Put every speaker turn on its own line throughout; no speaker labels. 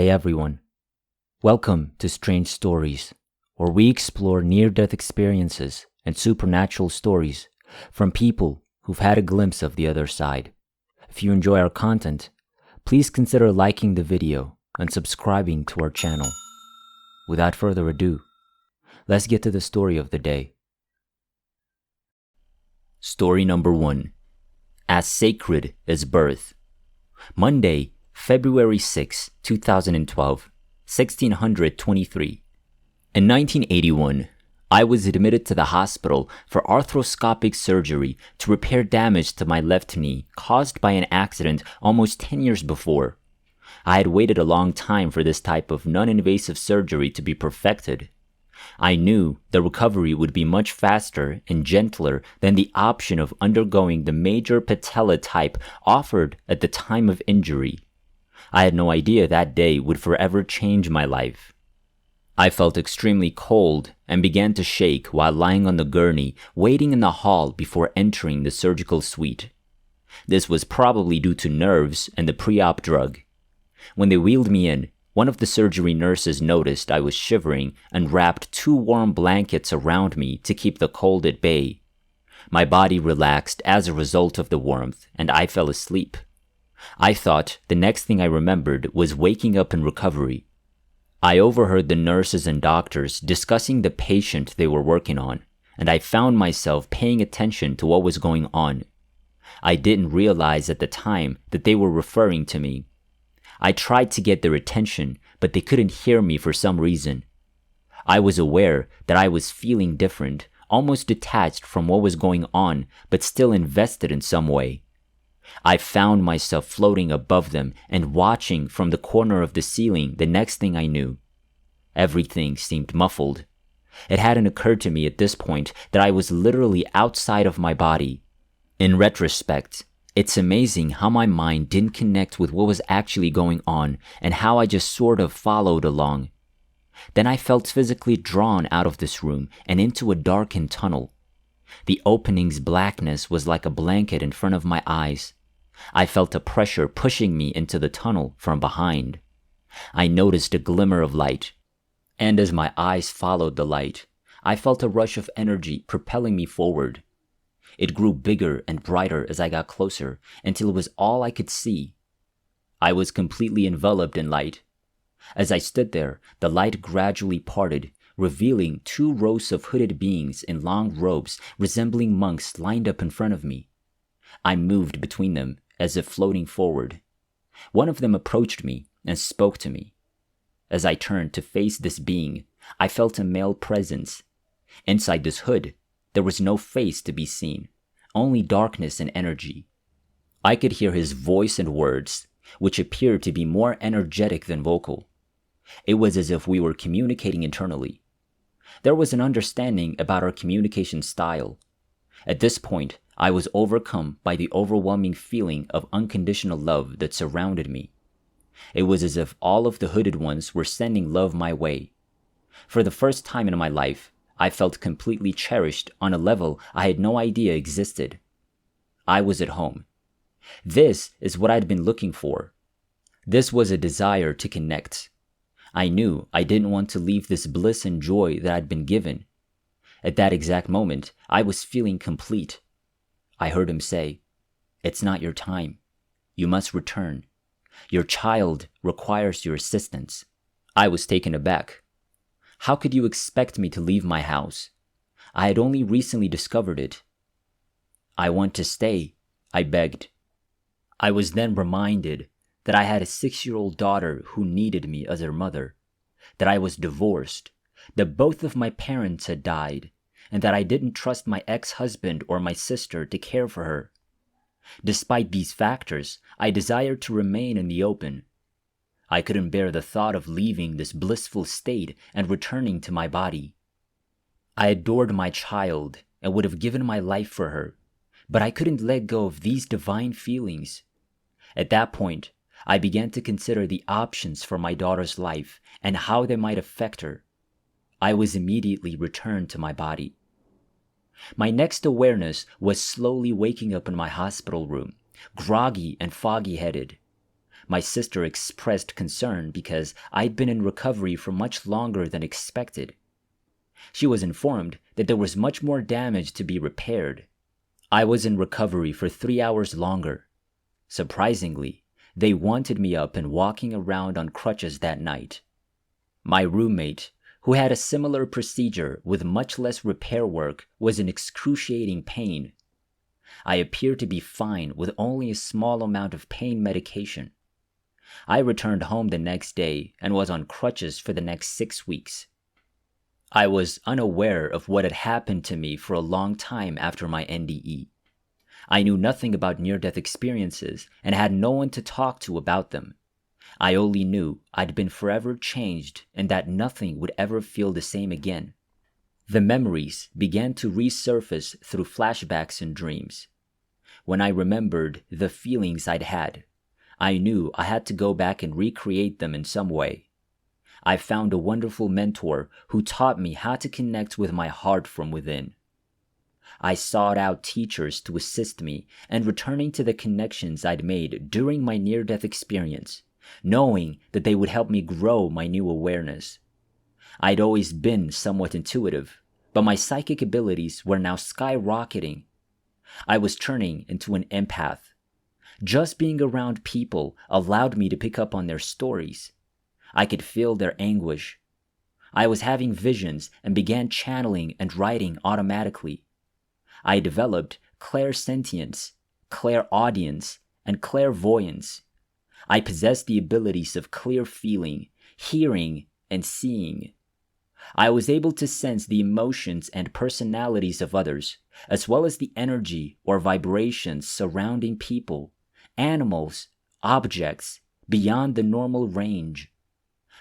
Hey everyone, welcome to Strange Stories, where we explore near-death experiences and supernatural stories from people who've had a glimpse of the other side. If you enjoy our content, please consider liking the video and subscribing to our channel. Without further ado, let's get to the story of the day. Story number 1. As Sacred as Birth. Monday, February 6, 2012, 1623. In 1981, I was admitted to the hospital for arthroscopic surgery to repair damage to my left knee caused by an accident almost 10 years before. I had waited a long time for this type of non-invasive surgery to be perfected. I knew the recovery would be much faster and gentler than the option of undergoing the major patella type offered at the time of injury. I had no idea that day would forever change my life. I felt extremely cold and began to shake while lying on the gurney, waiting in the hall before entering the surgical suite. This was probably due to nerves and the pre-op drug. When they wheeled me in, one of the surgery nurses noticed I was shivering and wrapped 2 warm blankets around me to keep the cold at bay. My body relaxed as a result of the warmth, and I fell asleep. I thought the next thing I remembered was waking up in recovery. I overheard the nurses and doctors discussing the patient they were working on, and I found myself paying attention to what was going on. I didn't realize at the time that they were referring to me. I tried to get their attention, but they couldn't hear me for some reason. I was aware that I was feeling different, almost detached from what was going on, but still invested in some way. I found myself floating above them and watching from the corner of the ceiling the next thing I knew. Everything seemed muffled. It hadn't occurred to me at this point that I was literally outside of my body. In retrospect, it's amazing how my mind didn't connect with what was actually going on and how I just sort of followed along. Then I felt physically drawn out of this room and into a darkened tunnel. The opening's blackness was like a blanket in front of my eyes. I felt a pressure pushing me into the tunnel from behind. I noticed a glimmer of light, and as my eyes followed the light, I felt a rush of energy propelling me forward. It grew bigger and brighter as I got closer, until it was all I could see. I was completely enveloped in light. As I stood there, the light gradually parted, revealing 2 rows of hooded beings in long robes resembling monks lined up in front of me. I moved between them, as if floating forward. One of them approached me and spoke to me. As I turned to face this being, I felt a male presence. Inside this hood, there was no face to be seen, only darkness and energy. I could hear his voice and words, which appeared to be more energetic than vocal. It was as if we were communicating internally. There was an understanding about our communication style. At this point, I was overcome by the overwhelming feeling of unconditional love that surrounded me. It was as if all of the hooded ones were sending love my way. For the first time in my life, I felt completely cherished on a level I had no idea existed. I was at home. This is what I'd been looking for. This was a desire to connect. I knew I didn't want to leave this bliss and joy that I'd been given. At that exact moment, I was feeling complete. I heard him say, "It's not your time. You must return. Your child requires your assistance." I was taken aback. How could you expect me to leave my house? I had only recently discovered it. "I want to stay," I begged. I was then reminded that I had a 6-year-old daughter who needed me as her mother, that I was divorced, that both of my parents had died, and that I didn't trust my ex-husband or my sister to care for her. Despite these factors, I desired to remain in the open. I couldn't bear the thought of leaving this blissful state and returning to my body. I adored my child and would have given my life for her, but I couldn't let go of these divine feelings. At that point, I began to consider the options for my daughter's life and how they might affect her. I was immediately returned to my body. My next awareness was slowly waking up in my hospital room, groggy and foggy-headed. My sister expressed concern because I'd been in recovery for much longer than expected. She was informed that there was much more damage to be repaired. I was in recovery for 3 hours longer. Surprisingly, they wanted me up and walking around on crutches that night. My roommate, who had a similar procedure with much less repair work, was in excruciating pain. I appeared to be fine with only a small amount of pain medication. I returned home the next day and was on crutches for the next 6 weeks. I was unaware of what had happened to me for a long time after my NDE. I knew nothing about near-death experiences and had no one to talk to about them. I only knew I'd been forever changed and that nothing would ever feel the same again. The memories began to resurface through flashbacks and dreams. When I remembered the feelings I'd had, I knew I had to go back and recreate them in some way. I found a wonderful mentor who taught me how to connect with my heart from within. I sought out teachers to assist me in returning to the connections I'd made during my near-death experience, knowing that they would help me grow my new awareness. I'd always been somewhat intuitive, but my psychic abilities were now skyrocketing. I was turning into an empath. Just being around people allowed me to pick up on their stories. I could feel their anguish. I was having visions and began channeling and writing automatically. I developed clairsentience, clairaudience, and clairvoyance. I possessed the abilities of clear feeling, hearing, and seeing. I was able to sense the emotions and personalities of others, as well as the energy or vibrations surrounding people, animals, objects, beyond the normal range.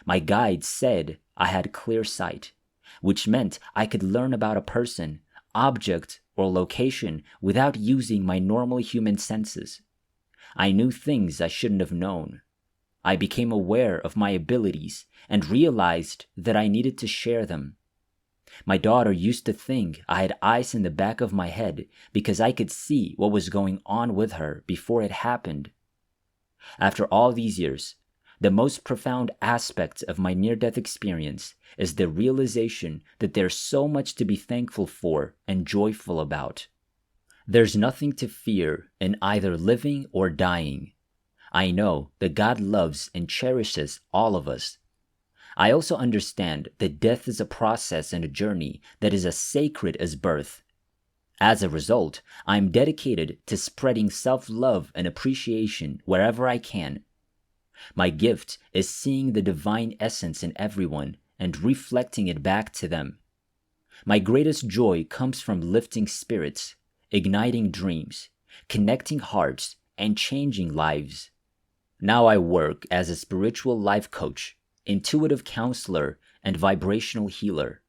My guide said I had clear sight, which meant I could learn about a person, object, or location without using my normal human senses. I knew things I shouldn't have known. I became aware of my abilities and realized that I needed to share them. My daughter used to think I had ice in the back of my head because I could see what was going on with her before it happened. After all these years, the most profound aspect of my near-death experience is the realization that there's so much to be thankful for and joyful about. There's nothing to fear in either living or dying. I know that God loves and cherishes all of us. I also understand that death is a process and a journey that is as sacred as birth. As a result, I'm dedicated to spreading self-love and appreciation wherever I can. My gift is seeing the divine essence in everyone and reflecting it back to them. My greatest joy comes from lifting spirits, igniting dreams, connecting hearts, and changing lives. Now I work as a spiritual life coach, intuitive counselor, and vibrational healer.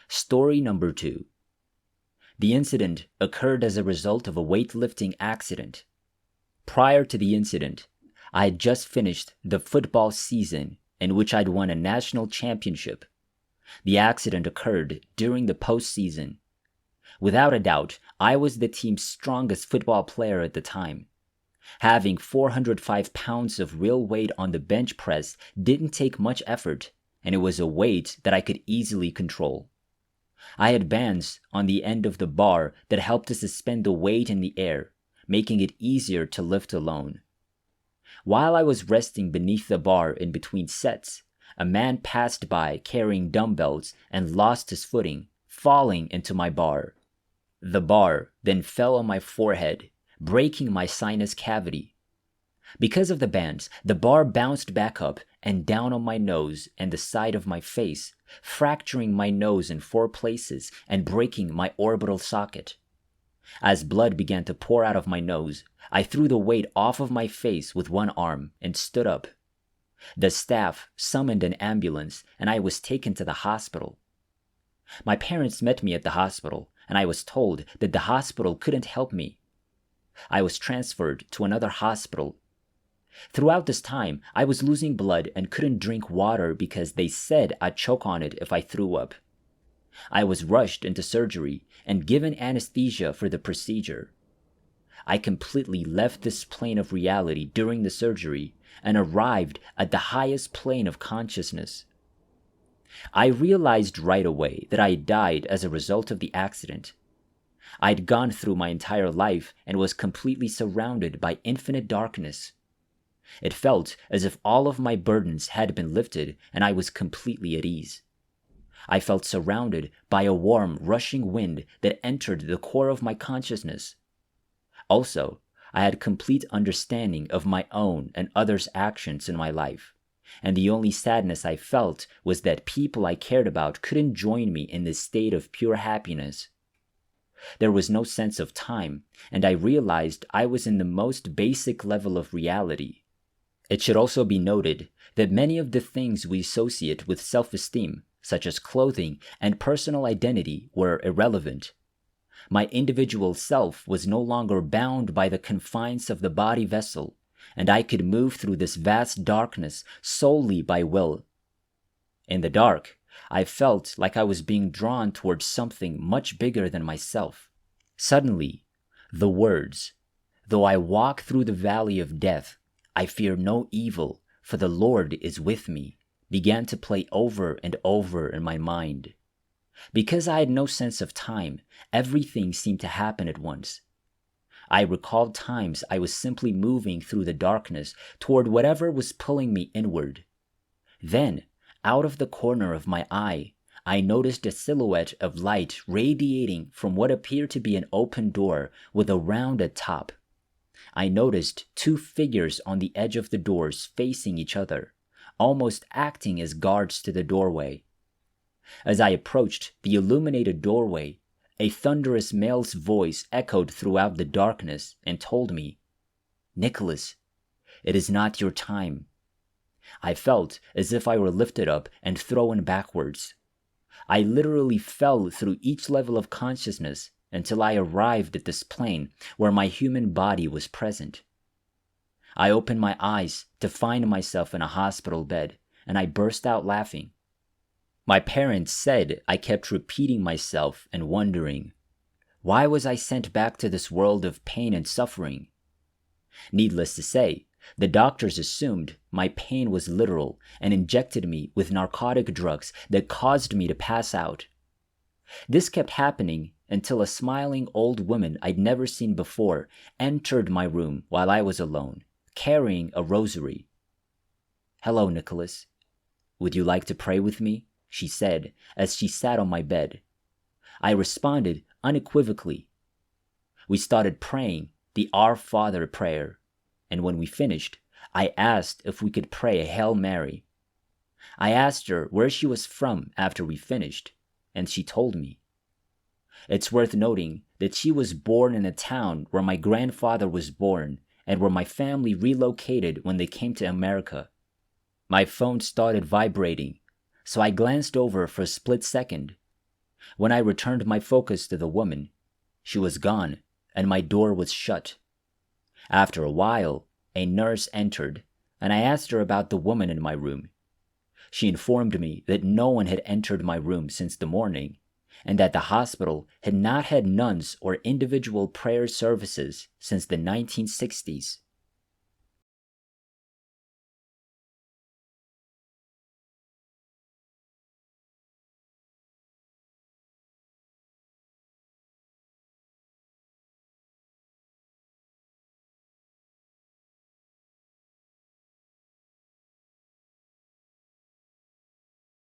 Story number 2. The incident occurred as a result of a weightlifting accident. Prior to the incident, I had just finished the football season in which I'd won a national championship. The accident occurred during the postseason. Without a doubt, I was the team's strongest football player at the time. Having 405 pounds of real weight on the bench press didn't take much effort, and it was a weight that I could easily control. I had bands on the end of the bar that helped to suspend the weight in the air, making it easier to lift alone. While I was resting beneath the bar in between sets, a man passed by carrying dumbbells and lost his footing, falling into my bar. The bar then fell on my forehead, breaking my sinus cavity. Because of the bands, the bar bounced back up and down on my nose and the side of my face, fracturing my nose in 4 places and breaking my orbital socket. As blood began to pour out of my nose, I threw the weight off of my face with one arm and stood up. The staff summoned an ambulance and I was taken to the hospital. My parents met me at the hospital and I was told that the hospital couldn't help me. I was transferred to another hospital. Throughout this time, I was losing blood and couldn't drink water because they said I'd choke on it if I threw up. I was rushed into surgery and given anesthesia for the procedure. I completely left this plane of reality during the surgery and arrived at the highest plane of consciousness. I realized right away that I had died as a result of the accident. I'd gone through my entire life and was completely surrounded by infinite darkness. It felt as if all of my burdens had been lifted and I was completely at ease. I felt surrounded by a warm, rushing wind that entered the core of my consciousness. Also, I had complete understanding of my own and others' actions in my life, and the only sadness I felt was that people I cared about couldn't join me in this state of pure happiness. There was no sense of time, and I realized I was in the most basic level of reality. It should also be noted that many of the things we associate with self-esteem, such as clothing and personal identity, were irrelevant. My individual self was no longer bound by the confines of the body vessel, and I could move through this vast darkness solely by will. In the dark, I felt like I was being drawn towards something much bigger than myself. Suddenly, the words, "Though I walk through the valley of death, I fear no evil, for the Lord is with me," began to play over and over in my mind. Because I had no sense of time, everything seemed to happen at once. I recalled times I was simply moving through the darkness toward whatever was pulling me inward. Then, out of the corner of my eye, I noticed a silhouette of light radiating from what appeared to be an open door with a rounded top. I noticed two figures on the edge of the doors facing each other, almost acting as guards to the doorway. As I approached the illuminated doorway, a thunderous male's voice echoed throughout the darkness and told me, "Nicholas, it is not your time." I felt as if I were lifted up and thrown backwards. I literally fell through each level of consciousness until I arrived at this plane where my human body was present. I opened my eyes to find myself in a hospital bed, and I burst out laughing. My parents said I kept repeating myself and wondering, why was I sent back to this world of pain and suffering? Needless to say, the doctors assumed my pain was literal and injected me with narcotic drugs that caused me to pass out. This kept happening until a smiling old woman I'd never seen before entered my room while I was alone, carrying a rosary. "Hello, Nicholas. Would you like to pray with me?" she said as she sat on my bed. I responded unequivocally. We started praying the Our Father prayer, and when we finished, I asked if we could pray a Hail Mary. I asked her where she was from after we finished, and she told me. It's worth noting that she was born in a town where my grandfather was born and where my family relocated when they came to America. My phone started vibrating, so I glanced over for a split second. When I returned my focus to the woman, she was gone and my door was shut. After a while, a nurse entered, and I asked her about the woman in my room. She informed me that no one had entered my room since the morning, and that the hospital had not had nuns or individual prayer services since the 1960s.